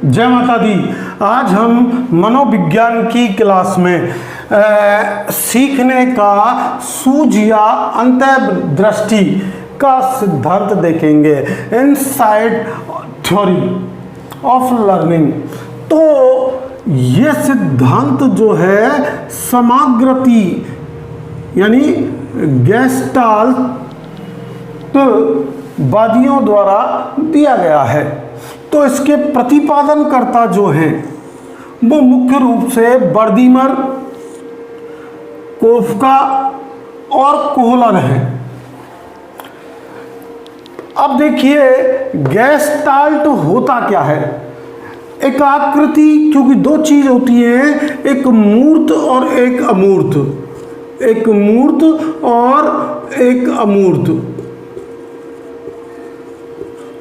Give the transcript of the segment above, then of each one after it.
जय माता दी। आज हम मनोविज्ञान की क्लास में सीखने का सूझ या अंतर्दृष्टि का सिद्धांत देखेंगे, इनसाइट थ्योरी ऑफ लर्निंग। तो ये सिद्धांत जो है समग्रति यानी गेस्टाल्ट वादियों द्वारा दिया गया है। तो इसके प्रतिपादन करता जो हैं वो मुख्य रूप से बर्दीमर, कोफका और कोहलर हैं। अब देखिए गेस्टाल्ट होता क्या है। एक आकृति, क्योंकि दो चीज होती है, एक मूर्त और एक अमूर्त, एक मूर्त और एक अमूर्त।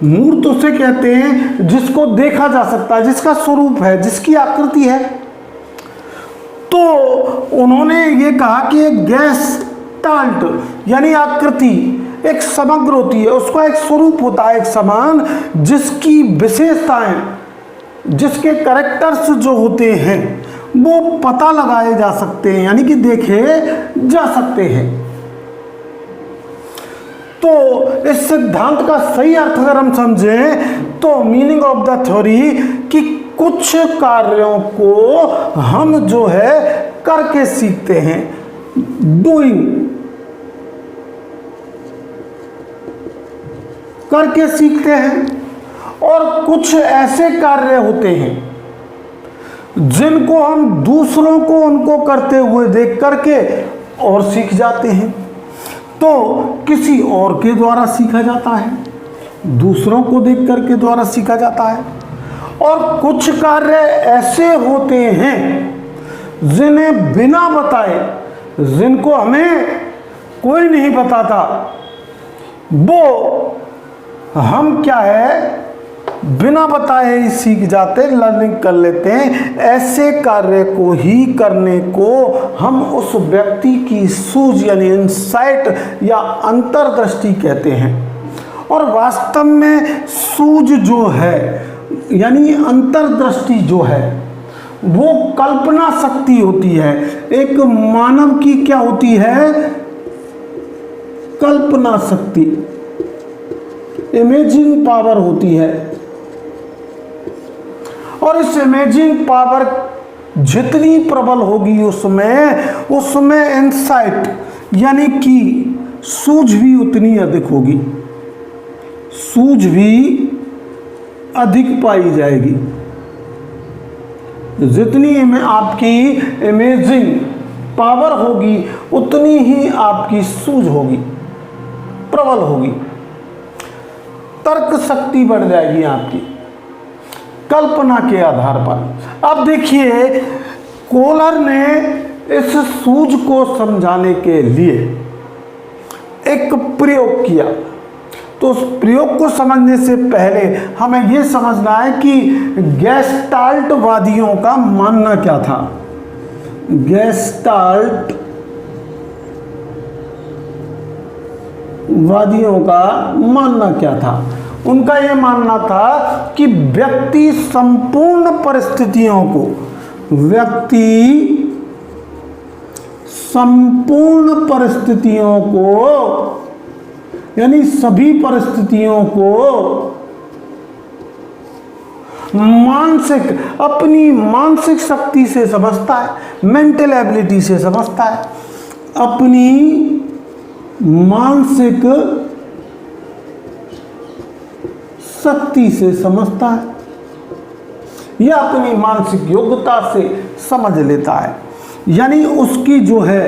मूर्त उसे कहते हैं जिसको देखा जा सकता है, जिसका स्वरूप है, जिसकी आकृति है। तो उन्होंने ये कहा कि एक गेस्टाल्ट यानी आकृति एक समग्र होती है, उसका एक स्वरूप होता है, एक समान, जिसकी विशेषताएं, जिसके कैरेक्टर्स जो होते हैं वो पता लगाए जा सकते हैं, यानी कि देखे जा सकते हैं। तो इस सिद्धांत का सही अर्थ अगर हम समझें तो मीनिंग ऑफ द थ्योरी कि कुछ कार्यों को हम जो है करके सीखते हैं, डूइंग, करके सीखते हैं, और कुछ ऐसे कार्य होते हैं जिनको हम दूसरों को उनको करते हुए देख करके और सीख जाते हैं। तो किसी और के द्वारा सीखा जाता है, दूसरों को देख करके द्वारा सीखा जाता है। और कुछ कार्य ऐसे होते हैं जिन्हें बिना बताए, जिनको हमें कोई नहीं बताता, वो हम क्या है बिना बताए ही सीख जाते, लर्निंग कर लेते हैं। ऐसे कार्य को ही करने को हम उस व्यक्ति की सूझ यानी इंसाइट या अंतर्दृष्टि कहते हैं। और वास्तव में सूझ जो है यानी अंतर्दृष्टि जो है वो कल्पना शक्ति होती है। एक मानव की क्या होती है? कल्पना शक्ति, इमेजिंग पावर होती है। और इस इमेजिंग पावर जितनी प्रबल होगी उसमें इंसाइट यानी कि सूझ भी उतनी अधिक होगी, सूझ भी अधिक पाई जाएगी। जितनी आपकी इमेजिंग पावर होगी उतनी ही आपकी सूझ होगी, प्रबल होगी, तर्क शक्ति बढ़ जाएगी आपकी कल्पना के आधार पर। अब देखिए कोहलर ने इस सूझ को समझाने के लिए एक प्रयोग किया। तो उस प्रयोग को समझने से पहले हमें यह समझना है कि गेस्टाल्ट वादियों का मानना क्या था। गेस्टाल्ट वादियों का मानना क्या था? उनका यह मानना था कि व्यक्ति संपूर्ण परिस्थितियों को, व्यक्ति संपूर्ण परिस्थितियों को यानी सभी परिस्थितियों को मानसिक, अपनी मानसिक शक्ति से समझता है, मेंटल एबिलिटी से समझता है, अपनी मानसिक शक्ति से समझता है या अपनी मानसिक योग्यता से समझ लेता है। यानी उसकी जो है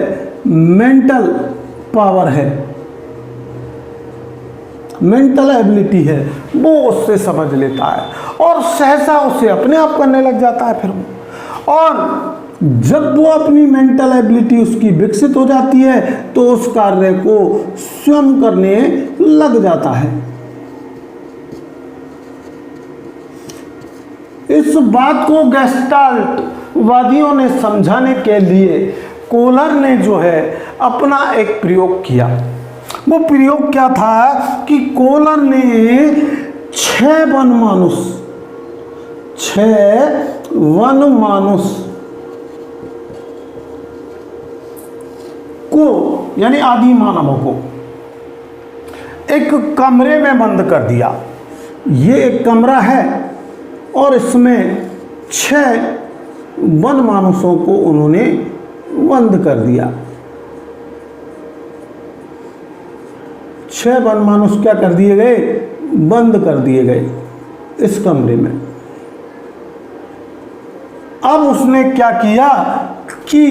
मेंटल पावर है, मेंटल एबिलिटी है, वो उससे समझ लेता है और सहसा उसे अपने आप करने लग जाता है। फिर वो, और जब वो अपनी मेंटल एबिलिटी उसकी विकसित हो जाती है तो उस कार्य को स्वयं करने लग जाता है। इस बात को गेस्टाल्ट वादियों ने समझाने के लिए कोहलर ने जो है अपना एक प्रयोग किया। वो प्रयोग क्या था कि कोहलर ने 6 6 वन मानुष को यानी आदि मानवों को एक कमरे में बंद कर दिया। ये एक कमरा है और इसमें 6 वन मानुषों को उन्होंने बंद कर दिया। 6 वन मानुष क्या कर दिए गए? बंद कर दिए गए इस कमरे में। अब उसने क्या किया कि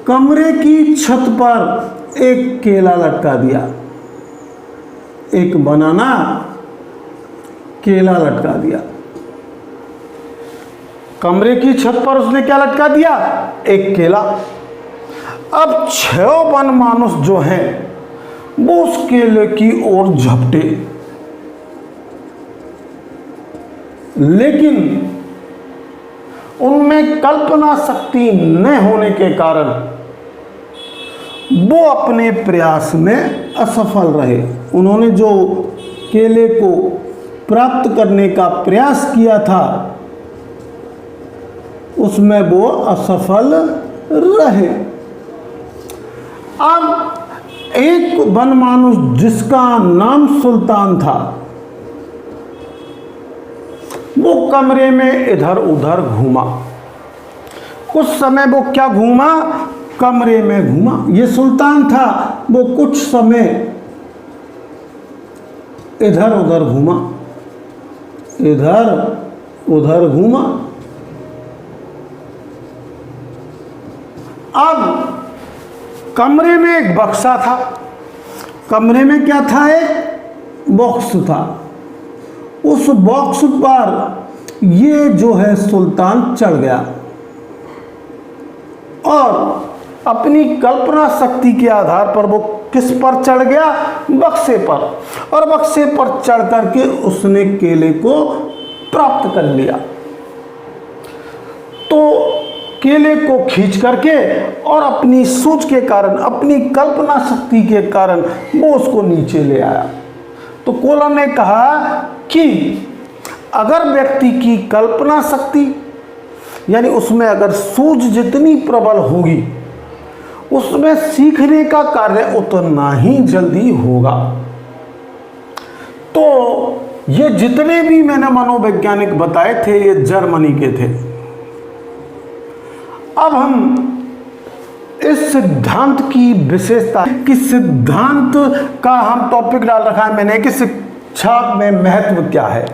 कमरे की छत पर एक केला लटका दिया, एक बनाना केला लटका दिया। कमरे की छत पर उसने क्या लटका दिया? एक केला। अब 6 वन मानुष जो हैं वो उस केले की ओर झपटे, लेकिन उनमें कल्पना शक्ति न होने के कारण वो अपने प्रयास में असफल रहे। उन्होंने जो केले को प्राप्त करने का प्रयास किया था उसमें वो असफल रहे। अब एक वन मानुष जिसका नाम सुल्तान था वो कमरे में इधर उधर घूमा। कुछ समय वो क्या घूमा? कमरे में घूमा। ये सुल्तान था, वो कुछ समय इधर उधर घूमा, इधर उधर घूमा। अब कमरे में एक बक्सा था। कमरे में क्या था? एक बॉक्स था। उस बॉक्स पर ये जो है सुल्तान चढ़ गया और अपनी कल्पना शक्ति के आधार पर वो किस पर चढ़ गया? बक्से पर। और बक्से पर चढ़ करके उसने केले को प्राप्त कर लिया। तो केले को खींच करके और अपनी सोच के कारण, अपनी कल्पना शक्ति के कारण वो उसको नीचे ले आया। तो कोलर ने कहा कि अगर व्यक्ति की कल्पना शक्ति यानी उसमें अगर सूझ जितनी प्रबल होगी उसमें सीखने का कार्य उतना ही जल्दी होगा। तो ये जितने भी मैंने मनोवैज्ञानिक बताए थे ये जर्मनी के थे। अब हम इस सिद्धांत की विशेषता कि सिद्धांत का हम टॉपिक डाल रखा है मैंने कि शिक्षा में महत्व क्या है,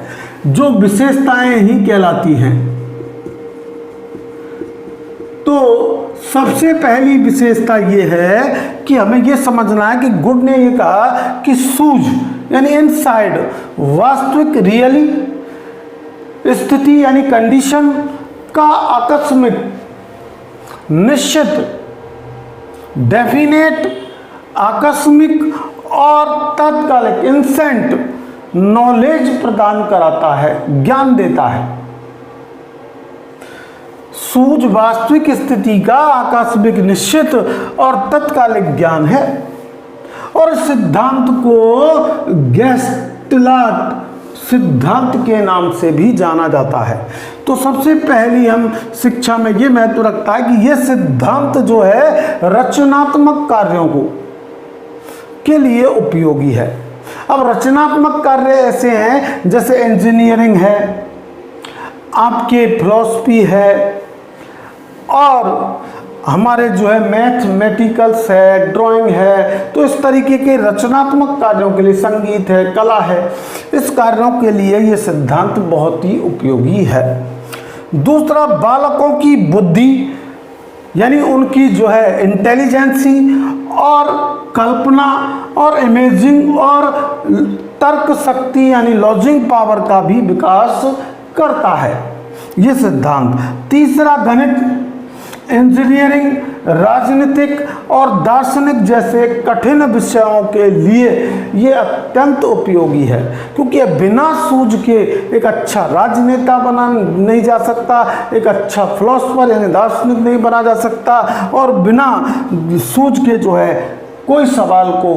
जो विशेषताएं ही कहलाती हैं। तो सबसे पहली विशेषता ये है कि हमें ये समझना है कि गुड ने ये कहा कि सूझ यानी इनसाइड वास्तविक रियली स्थिति यानी कंडीशन का आकस्मिक निश्चित डेफिनेट आकस्मिक और तात्कालिक इंस्टेंट नॉलेज प्रदान कराता है, ज्ञान देता है। सूझ वास्तविक स्थिति का आकस्मिक निश्चित और तत्कालिक ज्ञान है और इस सिद्धांत को गेस्टलाट सिद्धांत के नाम से भी जाना जाता है। तो सबसे पहली हम शिक्षा में ये महत्व रखता है कि यह सिद्धांत जो है रचनात्मक कार्यों को के लिए उपयोगी है। अब रचनात्मक कार्य ऐसे हैं जैसे इंजीनियरिंग है, आपके फिलॉसफी है और हमारे जो है मैथमेटिकल्स है, ड्राइंग है। तो इस तरीके के रचनात्मक कार्यों के लिए, संगीत है, कला है, इस कार्यों के लिए ये सिद्धांत बहुत ही उपयोगी है। दूसरा, बालकों की बुद्धि यानी उनकी जो है इंटेलिजेंसी और कल्पना और इमेजिंग और तर्क शक्ति यानी लॉजिक पावर का भी विकास करता है ये सिद्धांत। तीसरा, गणित, इंजीनियरिंग, राजनीतिक और दार्शनिक जैसे कठिन विषयों के लिए ये अत्यंत उपयोगी है, क्योंकि बिना सूझ के एक अच्छा राजनेता बना नहीं जा सकता, एक अच्छा फिलोसोफर यानी दार्शनिक नहीं बना जा सकता और बिना सूझ के जो है कोई सवाल को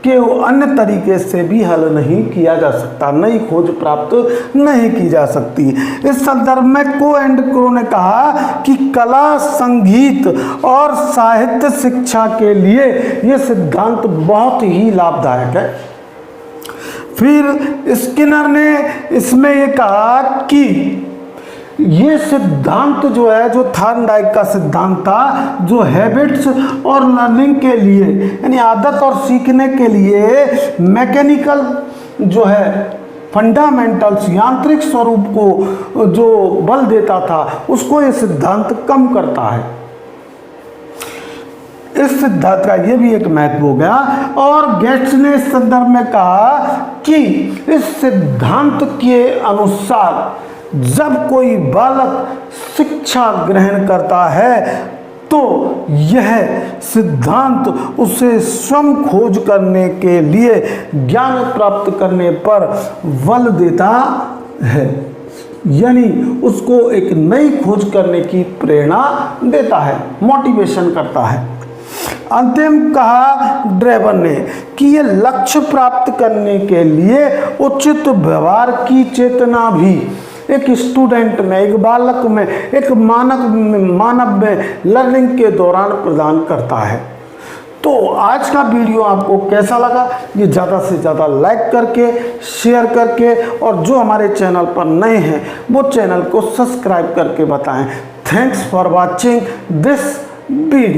कि अन्य तरीके से भी हल नहीं किया जा सकता, नई खोज प्राप्त नहीं की जा सकती। इस संदर्भ में को एंड क्रो ने कहा कि कला, संगीत और साहित्य शिक्षा के लिए यह सिद्धांत बहुत ही लाभदायक है। फिर स्किनर ने इसमें यह कहा कि ये सिद्धांत जो है, जो थॉर्नडाइक का सिद्धांत था, जो हैबिट्स और लर्निंग के लिए, यानी आदत और सीखने के लिए मैकेनिकल जो है फंडामेंटल्स, यांत्रिक स्वरूप को जो बल देता था, उसको ये सिद्धांत कम करता है। इस सिद्धांत का ये भी एक महत्व हो गया। और गेट्स ने इस संदर्भ में कहा कि इस सिद्धांत के अनुसार जब कोई बालक शिक्षा ग्रहण करता है तो यह सिद्धांत उसे स्वयं खोज करने के लिए ज्ञान प्राप्त करने पर बल देता है, यानी उसको एक नई खोज करने की प्रेरणा देता है, मोटिवेशन करता है। अंतिम कहा ड्रेबर ने कि ये लक्ष्य प्राप्त करने के लिए उचित व्यवहार की चेतना भी एक स्टूडेंट में, एक बालक में, एक मानव में लर्निंग के दौरान प्रदान करता है। तो आज का वीडियो आपको कैसा लगा, ये ज़्यादा से ज़्यादा लाइक करके, शेयर करके, और जो हमारे चैनल पर नए हैं वो चैनल को सब्सक्राइब करके बताएं। Thanks for watching this video.